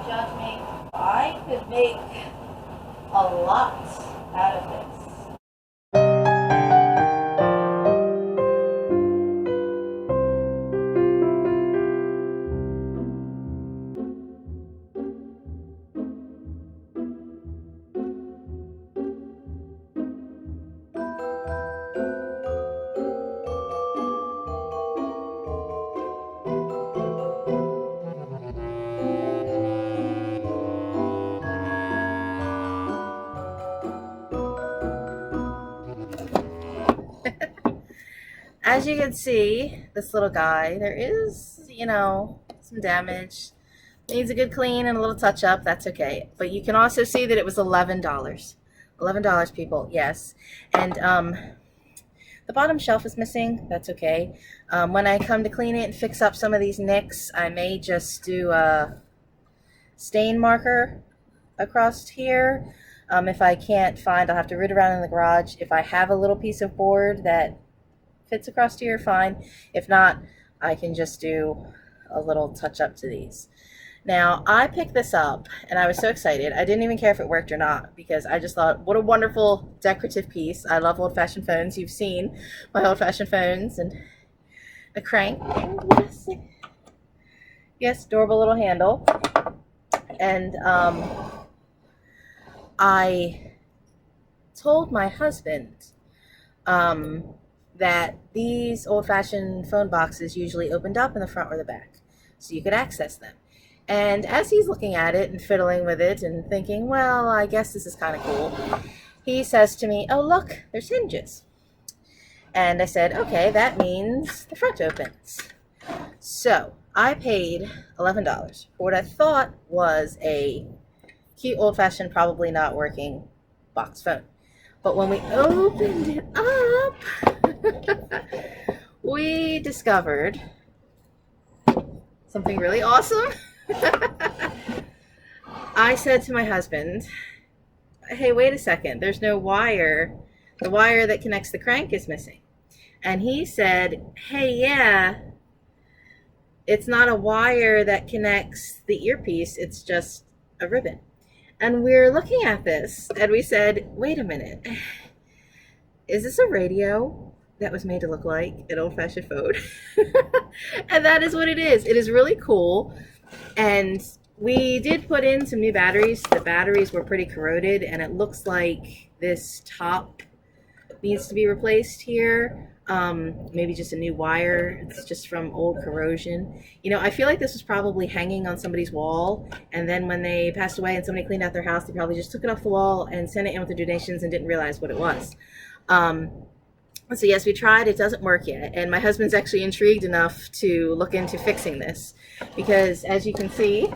judge me. I could make a lot out of this. As you can see, this little guy, there is, some damage. Needs a good clean and a little touch up. That's okay. But you can also see that it was $11. $11, people. Yes. And the bottom shelf is missing. That's okay. When I come to clean it and fix up some of these nicks, I may just do a stain marker across here. If I can't find, I'll have to root around in the garage. If I have a little piece of board that fits across here, fine. If not, I can just do a little touch up to these. Now, I picked this up and I was so excited. I didn't even care if it worked or not because I just thought, what a wonderful decorative piece. I love old-fashioned phones. You've seen my old-fashioned phones and a crank. And yes, adorable little handle. And I told my husband that these old-fashioned phone boxes usually opened up in the front or the back, so you could access them. And as he's looking at it and fiddling with it and thinking, well, I guess this is kind of cool, he says to me, oh, look, there's hinges. And I said, okay, that means the front opens. So I paid $11 for what I thought was a cute, old-fashioned, probably not working box phone. But when we opened it up, we discovered something really awesome. I said to my husband, hey, wait a second, there's no wire. The wire that connects the crank is missing. And he said, hey, yeah, it's not a wire that connects the earpiece, it's just a ribbon. And we're looking at this and we said, wait a minute, is this a radio that was made to look like an old-fashioned phone? And that is what it is. It is really cool. And we did put in some new batteries. The batteries were pretty corroded and it looks like this top needs to be replaced here. Maybe just a new wire. It's just from old corrosion. I feel like this was probably hanging on somebody's wall, and then when they passed away and somebody cleaned out their house, they probably just took it off the wall and sent it in with the donations and didn't realize what it was. So yes, we tried. It doesn't work yet, and my husband's actually intrigued enough to look into fixing this because, as you can see,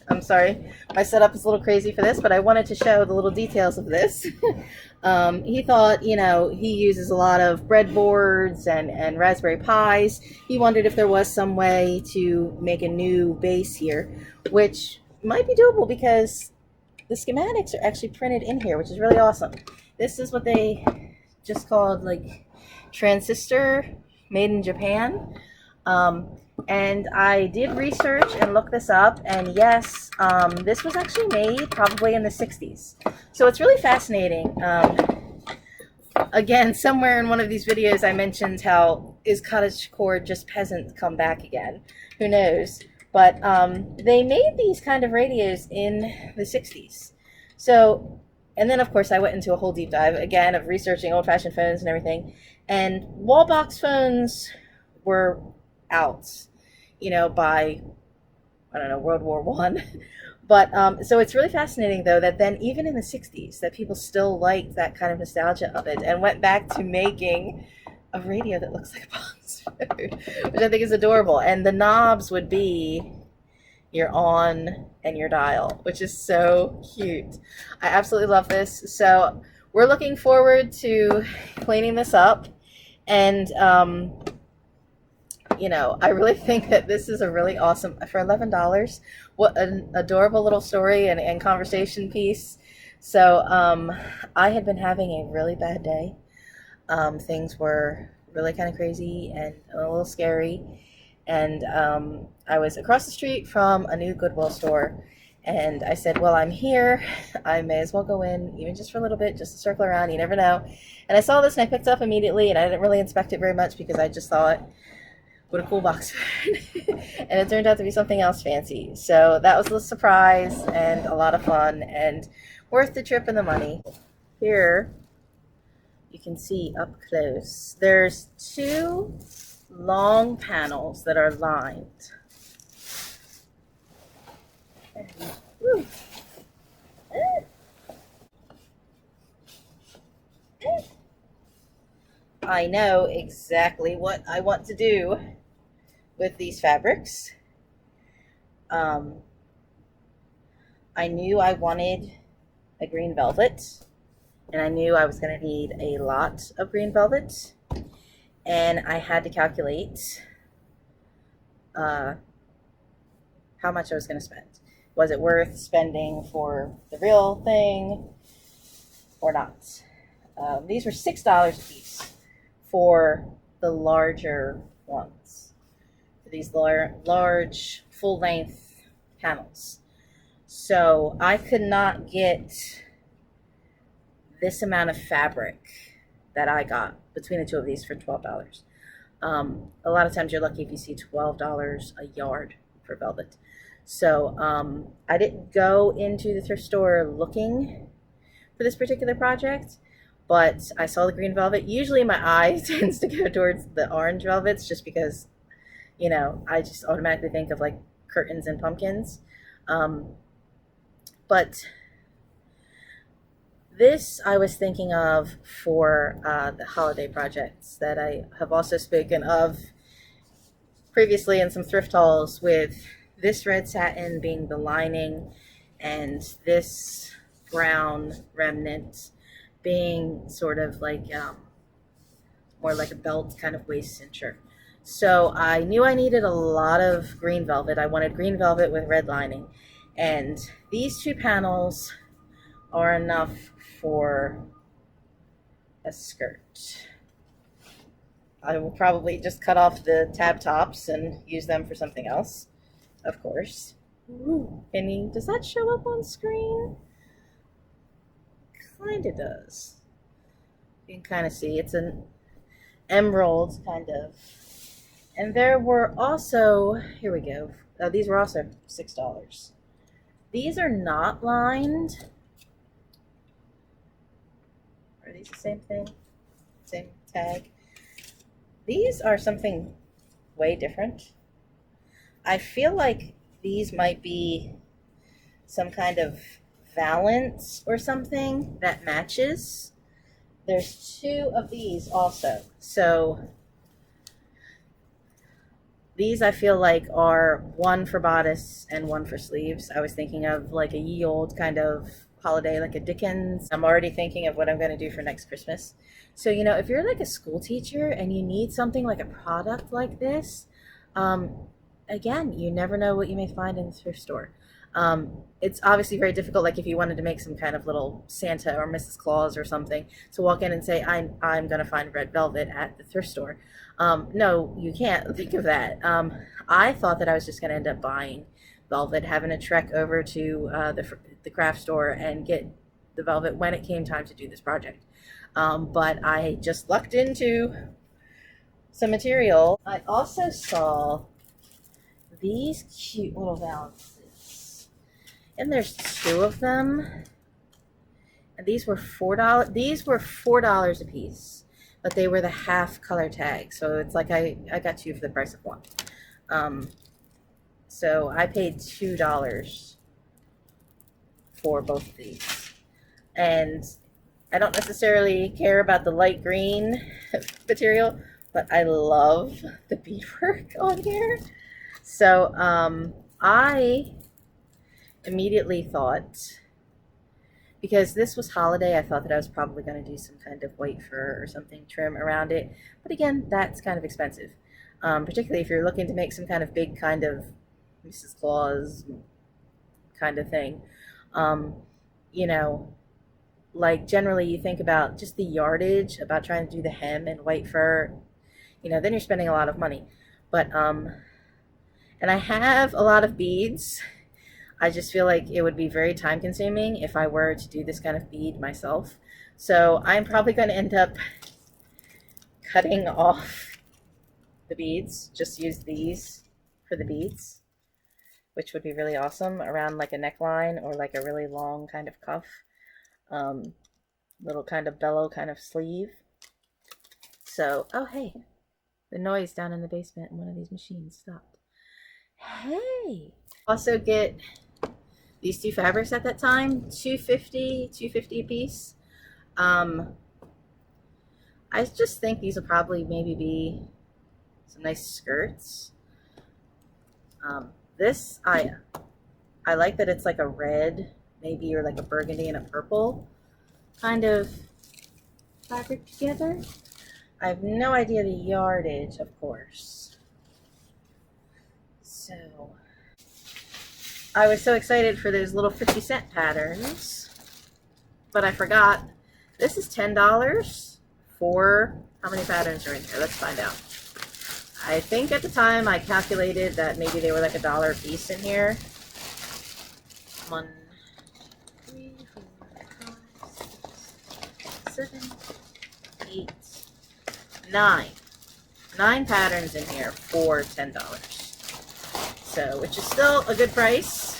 I'm sorry, my setup is a little crazy for this, but I wanted to show the little details of this. He thought, he uses a lot of breadboards and Raspberry Pis. He wondered if there was some way to make a new base here, which might be doable because the schematics are actually printed in here, which is really awesome. This is what they just called like transistor, made in Japan. And I did research and look this up, and yes, this was actually made probably in the 60s. So it's really fascinating. Again, somewhere in one of these videos I mentioned how is cottagecore just peasant come back again? Who knows? But they made these kind of radios in the 60s. So, and then of course I went into a whole deep dive again of researching old-fashioned phones and everything. And wall box phones were out, by, I don't know, World War I. But so it's really fascinating, though, that then even in the 60s, that people still liked that kind of nostalgia of it and went back to making a radio that looks like a box phone, which I think is adorable. And the knobs would be your on and your dial, which is so cute. I absolutely love this. So we're looking forward to cleaning this up. And I really think that this is a really awesome, for $11, what an adorable little story and conversation piece. So I had been having a really bad day. Things were really kind of crazy and a little scary. And I was across the street from a new Goodwill store. And I said, well, I'm here. I may as well go in, even just for a little bit, just to circle around. You never know. And I saw this and I picked it up immediately, and I didn't really inspect it very much because I just thought, what a cool box. And it turned out to be something else fancy. So that was a surprise and a lot of fun and worth the trip and the money. Here, you can see up close, there's 2 long panels that are lined. Woo. I know exactly what I want to do with these fabrics. I knew I wanted a green velvet, and I knew I was going to need a lot of green velvet, and I had to calculate how much I was going to spend. Was it worth spending for the real thing or not? These were $6 a piece for the larger ones, for these large full-length panels. So I could not get this amount of fabric that I got between the 2 of these for $12. A lot of times you're lucky if you see $12 a yard for velvet. So I didn't go into the thrift store looking for this particular project, but I saw the green velvet. Usually my eye tends to go towards the orange velvets just because, you know, I just automatically think of like curtains and pumpkins. But this I was thinking of for the holiday projects that I have also spoken of previously in some thrift hauls, with this red satin being the lining and this brown remnant being sort of like more like a belt kind of waist cincher. So I knew I needed a lot of green velvet. I wanted green velvet with red lining, and these 2 panels are enough for a skirt. I will probably just cut off the tab tops and use them for something else, of course. Ooh, does that show up on screen? Kinda does. You can kind of see it's an emerald kind of. And there were also, here we go. These were also $6. These are not lined. Are these the same thing? Same tag? These are something way different. I feel like these might be some kind of valance or something that matches. There's 2 of these also. So these I feel like are one for bodice and one for sleeves. I was thinking of like a ye old kind of holiday, like a Dickens. I'm already thinking of what I'm going to do for next Christmas. So, you know, if you're like a school teacher and you need something like a product like this, again, you never know what you may find in the thrift store. It's obviously very difficult, like if you wanted to make some kind of little Santa or Mrs. Claus or something, to walk in and say, I'm going to find red velvet at the thrift store. No, you can't think of that. I thought that I was just going to end up buying velvet, having a trek over to the craft store and get the velvet when it came time to do this project. But I just lucked into some material. I also saw these cute little valances, and there's 2 of them, and these were $4. These were $4 a piece, but they were the half color tag, so it's like I got 2 for the price of 1. So I paid $2 for both of these, and I don't necessarily care about the light green material, but I love the beadwork on here. So I immediately thought, because this was holiday, I thought that I was probably going to do some kind of white fur or something trim around it. But again, that's kind of expensive, particularly if you're looking to make some kind of big kind of Mrs. Claus kind of thing. You know, like generally you think about just the yardage, about trying to do the hem and white fur, you know, then you're spending a lot of money. But and I have a lot of beads. I just feel like it would be very time consuming if I were to do this kind of bead myself. So I'm probably going to end up cutting off the beads, just use these for the beads, which would be really awesome around like a neckline or like a really long kind of cuff, little kind of bellow kind of sleeve. So, oh hey, the noise down in the basement in one of these machines stopped. Hey, also get these two fabrics at that time, $250 a piece. I just think these will probably maybe be some nice skirts. This I like that it's like a red, maybe, or like a burgundy and a purple kind of fabric together. I have no idea the yardage, of course. So I was so excited for those little 50-cent patterns, but I forgot this is $10 for how many patterns are in here. Let's find out. I think at the time I calculated that maybe they were like $1 a piece in here. 1, 3, 4, 5, 6, 7, 8, 9. 9 patterns in here for $10. So, which is still a good price.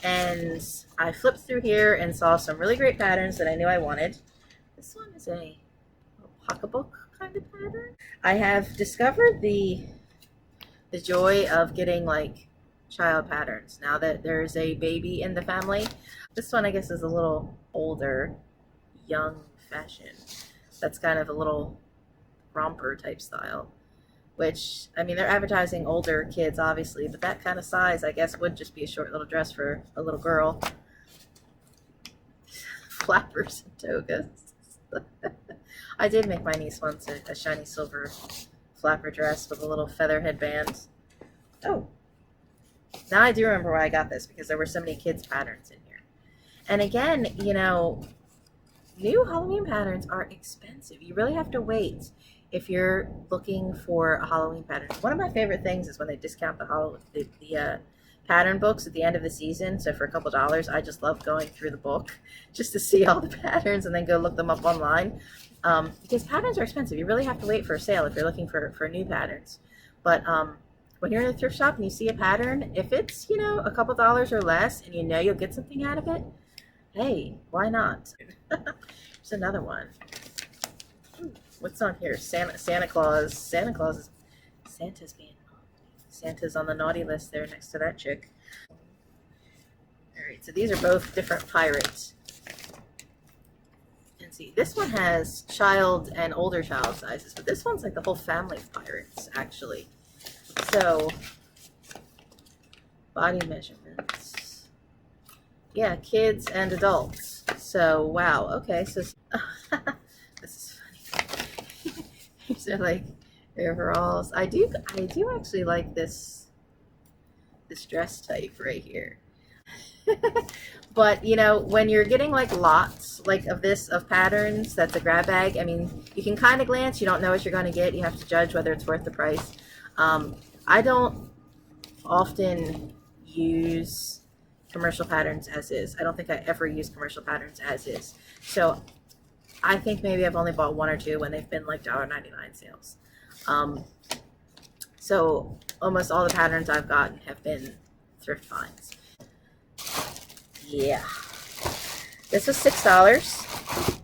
And I flipped through here and saw some really great patterns that I knew I wanted. This one is a pocketbook kind of pattern. I have discovered the joy of getting like child patterns now that there's a baby in the family. This one I guess is a little older, young fashion. That's kind of a little romper type style, which, I mean, they're advertising older kids obviously, but that kind of size I guess would just be a short little dress for a little girl. Flappers and togas. I did make my niece once a shiny silver flapper dress with a little feather headband. Oh, now I do remember why I got this, because there were so many kids patterns in here. And again, you know, new Halloween patterns are expensive. You really have to wait if you're looking for a Halloween pattern. One of my favorite things is when they discount the pattern books at the end of the season. So for a couple dollars, I just love going through the book just to see all the patterns and then go look them up online. Because patterns are expensive. You really have to wait for a sale if you're looking for new patterns. But when you're in a thrift shop and you see a pattern, if it's, you know, a couple dollars or less and you know you'll get something out of it, hey, why not? There's another one. What's on here? Santa Claus. Santa's on the naughty list there next to that chick. All right, so these are both different pirates. And see, this one has child and older child sizes, but this one's like the whole family of pirates, actually. So, body measurements. Yeah, kids and adults. So, wow. Okay, so this is funny. These are like overalls. I do actually like this dress type right here. But you know, when you're getting like lots like of patterns, that's a grab bag. I mean, you can kind of glance, you don't know what you're going to get. You have to judge whether it's worth the price. I don't often use commercial patterns as is. I don't think I ever use commercial patterns as is. So I think maybe I've only bought 1 or 2 when they've been like $1.99 sales. So almost all the patterns I've gotten have been thrift finds. Yeah. This was $6.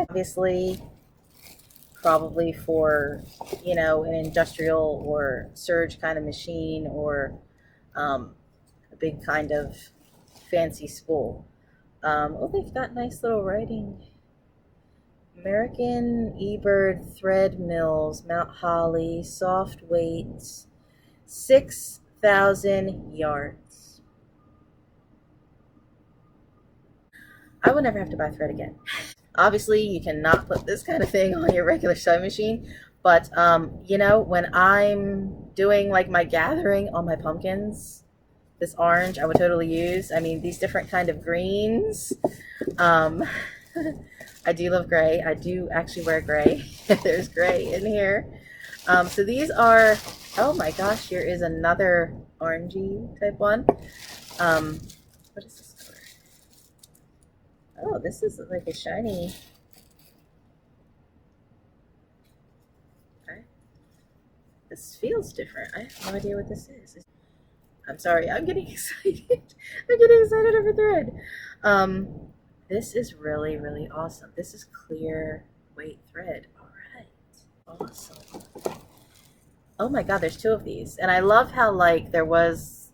Obviously, probably for, you know, an industrial or serge kind of machine, or a big kind of fancy spool. Oh, they've got nice little writing. American eBird thread mills, Mount Holly, soft weights, 6,000 yards. I will never have to buy thread again. Obviously, you cannot put this kind of thing on your regular sewing machine, but you know, when I'm doing like my gathering on my pumpkins, this orange I would totally use. I mean, these different kind of greens. I do love gray. I do actually wear gray. There's gray in here. So these are Oh my gosh, here is another orangey type one. What is this color? Oh, this is like a shiny. Okay. This feels different. I have no idea what this is. I'm sorry, I'm getting excited. I'm getting excited over thread. This is really, really awesome. This is clear weight thread. All right, awesome. Oh my God, there's two of these. And I love how like there was,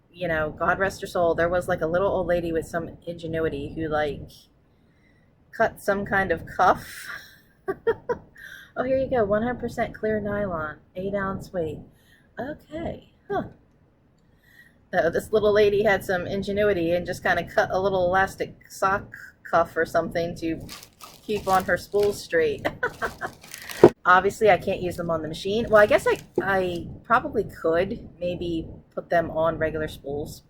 you know, God rest her soul, there was like a little old lady with some ingenuity who like cut some kind of cuff. Oh, here you go, 100% clear nylon, 8-ounce weight. Okay, huh. So this little lady had some ingenuity and just kind of cut a little elastic sock cuff or something to keep on her spools straight. Obviously, I can't use them on the machine. Well, I guess I probably could maybe put them on regular spools,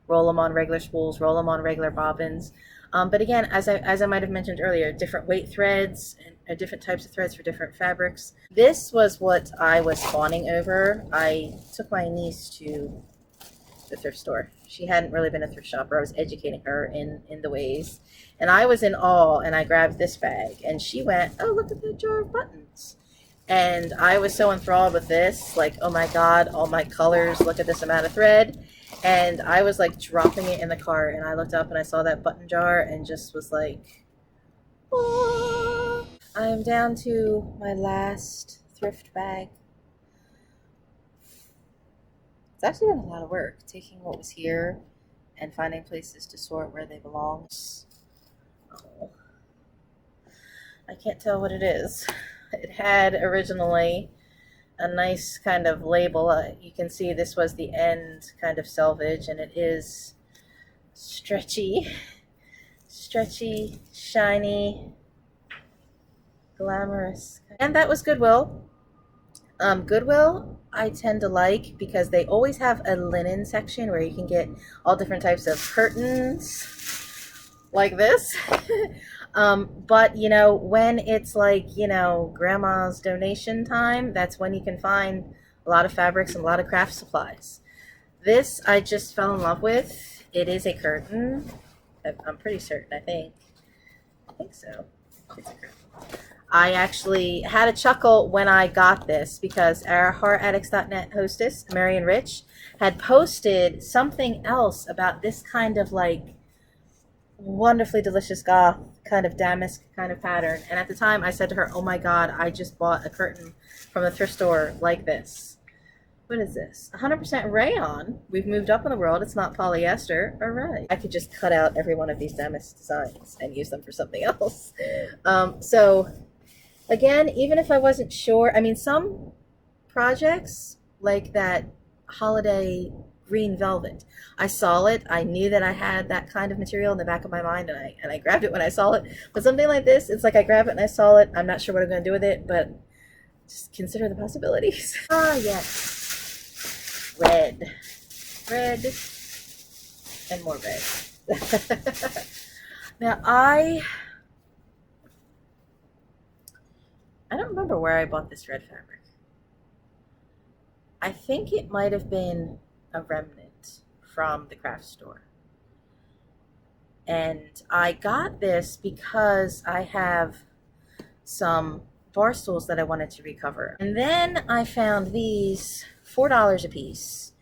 roll them on regular spools, roll them on regular bobbins. But again, as I might have mentioned earlier, different weight threads and different types of threads for different fabrics. This was what I was fawning over. I took my niece to the thrift store. She hadn't really been a thrift shopper. I was educating her in the ways. And I was in awe, and I grabbed this bag. And she went, oh, look at that jar of buttons. And I was so enthralled with this, like, oh my God, all my colors, look at this amount of thread. And I was like dropping it in the cart, and I looked up and I saw that button jar and just was like, oh. I'm down to my last thrift bag. It's actually been a lot of work, taking what was here and finding places to sort where they belong. Oh, I can't tell what it is. It had originally a nice kind of label. You can see this was the end kind of selvage, and it is stretchy, shiny, glamorous. And that was Goodwill. Goodwill I tend to like because they always have a linen section where you can get all different types of curtains like this. But you know, when it's like, you know, grandma's donation time, that's when you can find a lot of fabrics and a lot of craft supplies. This I just fell in love with. It is a curtain. I'm pretty certain, I think so. It's a curtain. I actually had a chuckle when I got this because our HorrorAddicts.net hostess, Marion Rich, had posted something else about this kind of like wonderfully delicious goth kind of damask kind of pattern. And at the time I said to her, oh my God, I just bought a curtain from the thrift store like this. What is this? 100% rayon. We've moved up in the world. It's not polyester. All right. I could just cut out every one of these damask designs and use them for something else. So again, even if I wasn't sure, I mean, some projects like that holiday green velvet, I saw it, I knew that I had that kind of material in the back of my mind, and I grabbed it when I saw it. But something like this, it's like I grab it and I saw it. I'm not sure what I'm going to do with it, but just consider the possibilities. Ah, yes. Red, and more red. Now I don't remember where I bought this red fabric. I think it might have been a remnant from the craft store. And I got this because I have some bar stools that I wanted to recover. And then I found these $4 a piece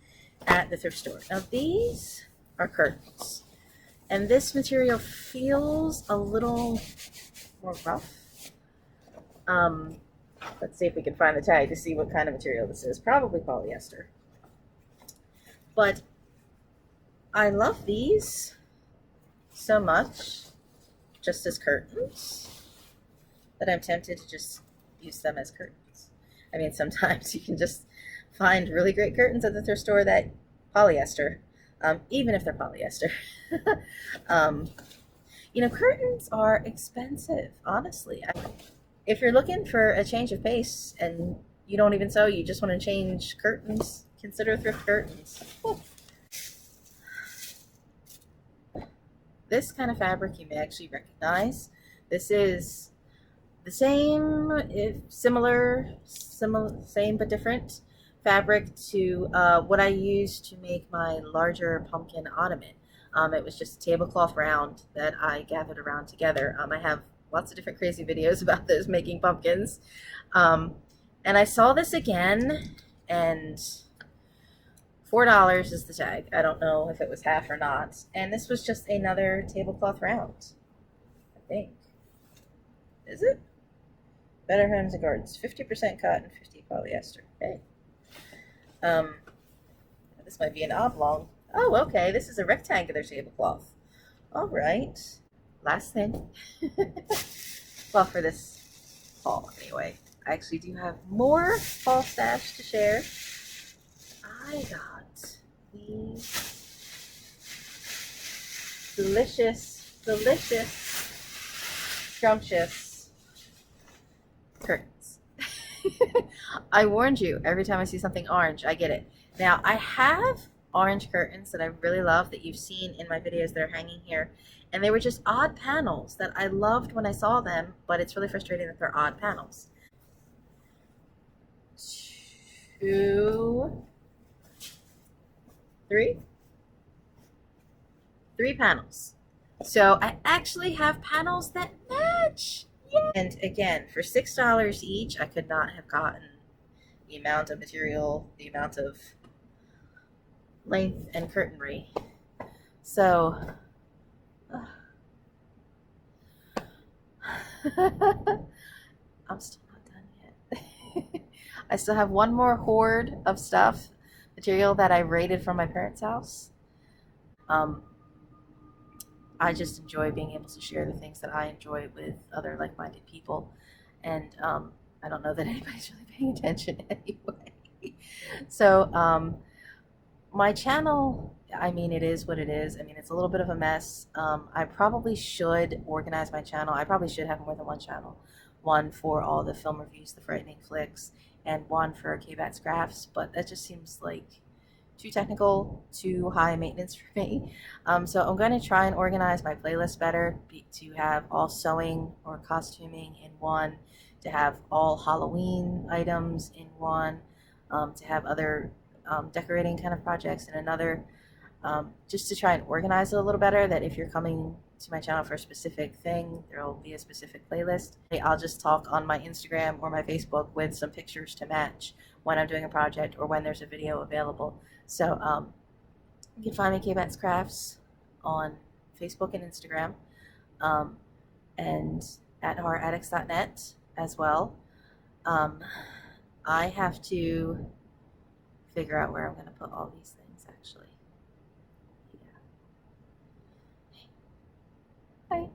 at the thrift store. Now these are curtains. And this material feels a little more rough. Let's see if we can find the tag to see what kind of material this is. Probably polyester. But I love these so much just as curtains that I'm tempted to just use them as curtains. I mean, sometimes you can just find really great curtains at the thrift store that polyester, even if they're polyester. You know, curtains are expensive, honestly. If you're looking for a change of pace and you don't even sew, you just want to change curtains, consider thrift curtains. This kind of fabric you may actually recognize. This is the same, same but different, fabric to what I used to make my larger pumpkin ottoman. It was just a tablecloth round that I gathered around together. I have lots of different crazy videos about those making pumpkins. Um, and I saw this again, and $4 is the tag. I don't know if it was half or not. And this was just another tablecloth round, I think. Is it? Better Homes and Gardens, 50% cotton, 50 polyester. Okay. This might be an oblong. Oh, okay. This is a rectangular tablecloth. All right. Last thing. Well, for this haul, anyway. I actually do have more fall stash to share. I got these delicious, scrumptious curtains. I warned you, every time I see something orange, I get it. Now, I have orange curtains that I really love that you've seen in my videos that are hanging here. And they were just odd panels that I loved when I saw them, but it's really frustrating that they're odd panels. 2, 3? 3 panels. So I actually have panels that match. Yay! And again, for $6 each, I could not have gotten the amount of material, the amount of length and curtainry. So I'm still not done yet. I still have one more hoard of stuff, material that I raided from my parents' house. I just enjoy being able to share the things that I enjoy with other like-minded people, and I don't know that anybody's really paying attention anyway. So my channel, I mean, it is what it is. I mean, it's a little bit of a mess. I probably should organize my channel. I probably should have more than one channel. One for all the film reviews, the frightening flicks, and one for Kbatz crafts, but that just seems like too technical, too high maintenance for me. So I'm going to try and organize my playlist better, to have all sewing or costuming in one, to have all Halloween items in one, to have other decorating kind of projects in another, just to try and organize it a little better, that if you're coming to my channel for a specific thing, there will be a specific playlist. I'll just talk on my Instagram or my Facebook with some pictures to match when I'm doing a project or when there's a video available. So you can find me Kbatz Crafts on Facebook and Instagram, and at horroraddicts.net as well. I have to figure out where I'm going to put all these things, actually. Yeah. Hi.